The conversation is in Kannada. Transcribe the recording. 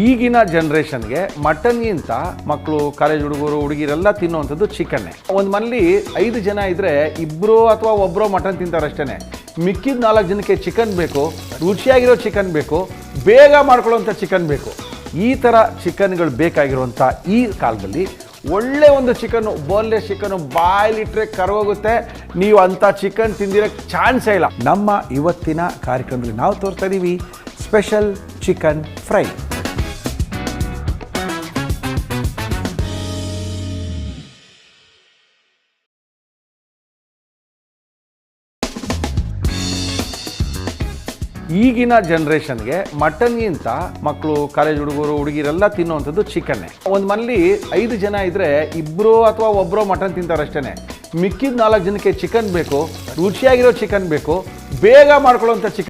ಈಗಿನ ಜನ್ರೇಷನ್ಗೆ ಮಟನ್ಗಿಂತ ಮಕ್ಕಳು ಕಾಲೇಜ್ ಹುಡುಗರು ಹುಡುಗಿರೆಲ್ಲ ತಿನ್ನುವಂಥದ್ದು ಚಿಕನ್ನೇ. ಒಂದು ಮನೇಲಿ 5 ಜನ ಇದ್ದರೆ ಇಬ್ಬರು ಅಥವಾ ಒಬ್ಬರು ಮಟನ್ ತಿಂತಾರಷ್ಟೇ. ಮಿಕ್ಕಿದ 4 ಜನಕ್ಕೆ ಚಿಕನ್ ಬೇಕು, ರುಚಿಯಾಗಿರೋ ಚಿಕನ್ ಬೇಕು, ಬೇಗ ಮಾಡ್ಕೊಳ್ಳೋವಂಥ ಚಿಕನ್ ಬೇಕು. ಈ ಥರ ಚಿಕನ್ಗಳು ಬೇಕಾಗಿರುವಂಥ ಈ ಕಾಲದಲ್ಲಿ ಒಳ್ಳೆ ಒಂದು ಚಿಕನ್ನು, ಬೋನ್ಲೆಸ್ ಚಿಕನ್ನು ಬಾಯಲ್ಲಿಟ್ಟರೆ ಕರಗೋಗುತ್ತೆ. ನೀವು ಅಂಥ ಚಿಕನ್ ತಿಂದಿರೋಕ್ಕೆ ಚಾನ್ಸೇ ಇಲ್ಲ. ನಮ್ಮ ಇವತ್ತಿನ ಕಾರ್ಯಕ್ರಮದಲ್ಲಿ ನಾವು ತೋರ್ತಾ ಇದ್ದೀವಿ ಸ್ಪೆಷಲ್ ಚಿಕನ್ ಫ್ರೈ. ಈಗಿನ ಜನ್ರೇಷನ್ಗೆ ಮಟನ್ಗಿಂತ ಮಕ್ಕಳು ಕಾಲೇಜ್ ಹುಡುಗರು ಹುಡುಗಿರೆಲ್ಲ ತಿನ್ನುವಂಥದ್ದು ಚಿಕನ್ನೇ. ಒಂದು ಮನೇಲಿ 5 ಜನ ಇದ್ದರೆ ಇಬ್ಬರು ಅಥವಾ ಒಬ್ಬರು ಮಟನ್ ತಿಂತಾರಷ್ಟೇ. ಮಿಕ್ಕಿದ 4 ಜನಕ್ಕೆ ಚಿಕನ್ ಬೇಕು, ರುಚಿಯಾಗಿರೋ ಚಿಕನ್ ಬೇಕು, ಬೇಗ ಮಾಡ್ಕೊಳ್ಳೋವಂಥ ಚಿಕನ್